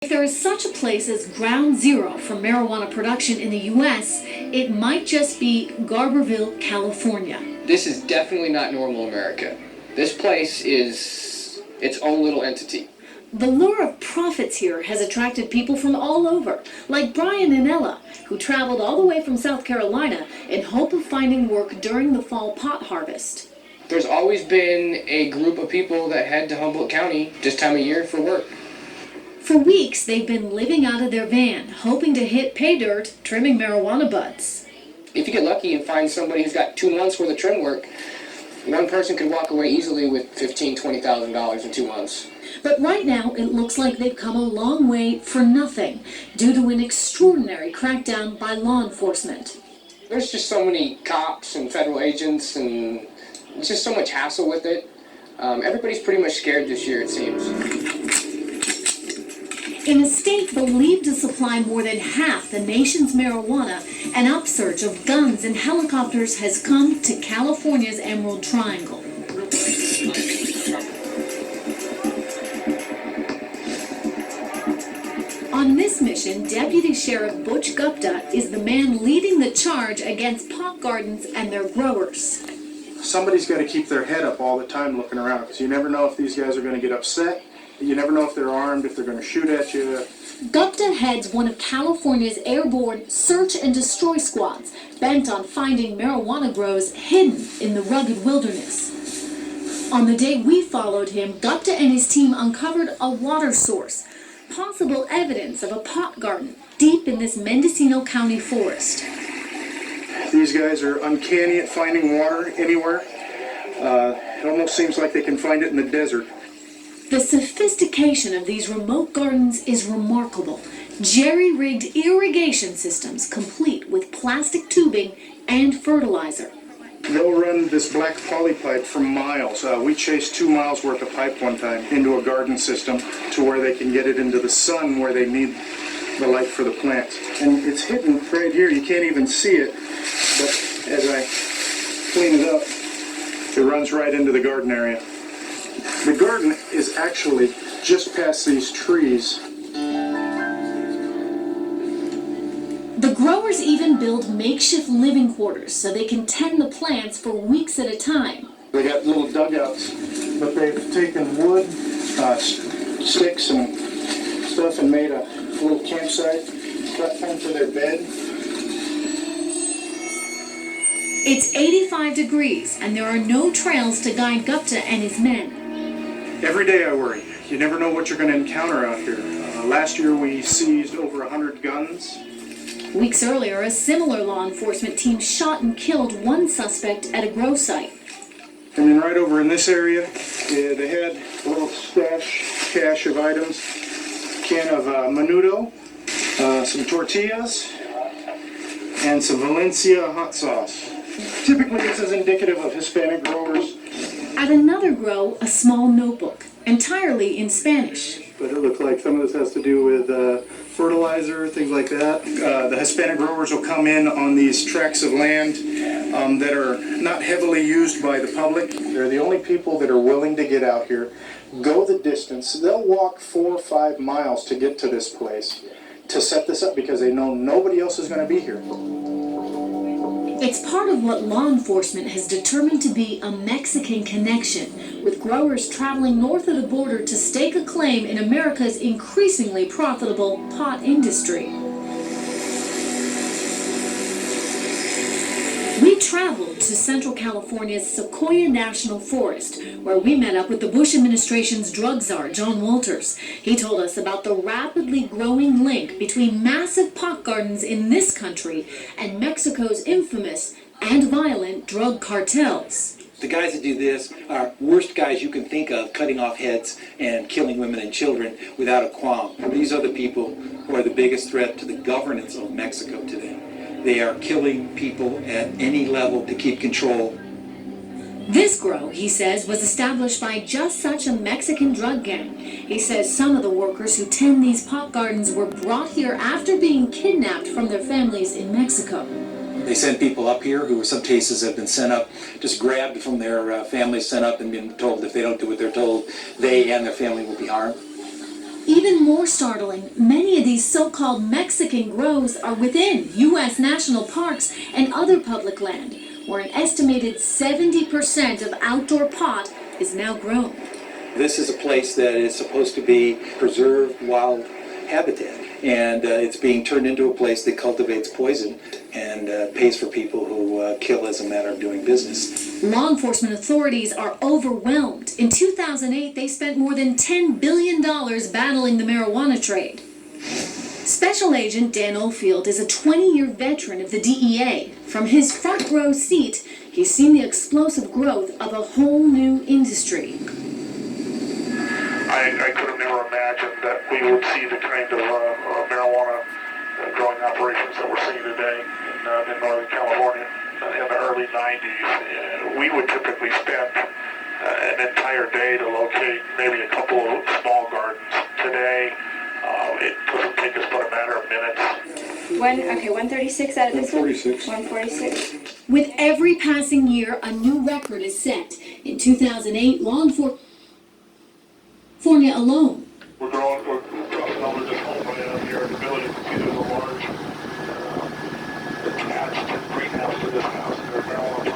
If there is such a place as ground zero for marijuana production in the U.S., it might just be Garberville, California. This is definitely not normal America. This place is its own little entity. The lure of profits here has attracted people from all over, like Brian and Ella, who traveled all the way from South Carolina in hope of finding work during the fall pot harvest. There's always been a group of people that head to Humboldt County this time of year for work. For weeks, they've been living out of their van, hoping to hit pay dirt trimming marijuana buds. If you get lucky and find somebody who's got 2 months worth of trim work, one person could walk away easily with $15,000, $20,000 in 2 months. But right now, it looks like they've come a long way for nothing, due to an extraordinary crackdown by law enforcement. There's just so many cops and federal agents, and it's just so much hassle with it. Everybody's pretty much scared this year, it seems. In a state believed to supply more than half the nation's marijuana, an upsurge of guns and helicopters has come to California's Emerald Triangle. On this mission, Deputy Sheriff Butch Gupta is the man leading the charge against pot gardens and their growers. Somebody's got to keep their head up all the time looking around, because you never know if these guys are going to get upset. You never know if they're armed, if they're going to shoot at you. Gupta heads one of California's airborne search and destroy squads, bent on finding marijuana grows hidden in the rugged wilderness. On the day we followed him, Gupta and his team uncovered a water source, possible evidence of a pot garden deep in this Mendocino County forest. These guys are uncanny at finding water anywhere. It almost seems like they can find it in the desert. The sophistication of these remote gardens is remarkable. Jerry-rigged irrigation systems complete with plastic tubing and fertilizer. They'll run this black poly pipe for miles. We chased 2 miles worth of pipe one time into a garden system to where they can get it into the sun where they need the light for the plants. And it's hidden right here. You can't even see it. But as I clean it up, it runs right into the garden area. The garden is actually just past these trees. The growers even build makeshift living quarters so they can tend the plants for weeks at a time. They got little dugouts, but they've taken wood, sticks and stuff and made a little campsite platform for their bed. It's 85 degrees and there are no trails to guide Gupta and his men. Every day I worry. You never know what you're going to encounter out here. Last year we seized over 100 guns. Weeks earlier, a similar law enforcement team shot and killed one suspect at a grow site. And then right over in this area, they had a little cache of items. Can of menudo, some tortillas, and some Valencia hot sauce. Typically this is indicative of Hispanic growers. At another grow, a small notebook, entirely in Spanish. But it looked like some of this has to do with fertilizer, things like that. The Hispanic growers will come in on these tracts of land that are not heavily used by the public. They're the only people that are willing to get out here, go the distance. They'll walk 4 or 5 miles to get to this place to set this up because they know nobody else is going to be here. It's part of what law enforcement has determined to be a Mexican connection, with growers traveling north of the border to stake a claim in America's increasingly profitable pot industry. We traveled to Central California's Sequoia National Forest, where we met up with the Bush administration's drug czar, John Walters. He told us about the rapidly growing link between massive pot gardens in this country and Mexico's infamous and violent drug cartels. The guys that do this are worst guys you can think of, cutting off heads and killing women and children without a qualm. These are the people who are the biggest threat to the governance of Mexico today. They are killing people at any level to keep control. This grow, he says, was established by just such a Mexican drug gang. He says some of the workers who tend these pot gardens were brought here after being kidnapped from their families in Mexico. They send people up here who in some cases have been sent up, just grabbed from their families, sent up and been told if they don't do what they're told, they and their family will be harmed. Even more startling, many of these so-called Mexican grows are within U.S. national parks and other public land, where an estimated 70% of outdoor pot is now grown. This is a place that is supposed to be preserved wild habitat, and it's being turned into a place that cultivates poison and pays for people who kill as a matter of doing business. Law enforcement authorities are overwhelmed. In 2008, they spent more than $10 billion battling the marijuana trade. Special Agent Dan Oldfield is a 20-year veteran of the DEA. From his front row seat, he's seen the explosive growth of a whole new industry. I could have never imagined that we would see the kind of marijuana growing operations that we're seeing today in Northern California in the early 90s. We would typically spend an entire day to locate maybe a couple of small gardens. Today, it doesn't take us but a matter of minutes. 136 out of this one? 146. 146. With every passing year, a new record is set. In 2008, law enforcement alone We're growing, numbers just opening up here in the village. You can see there's a lot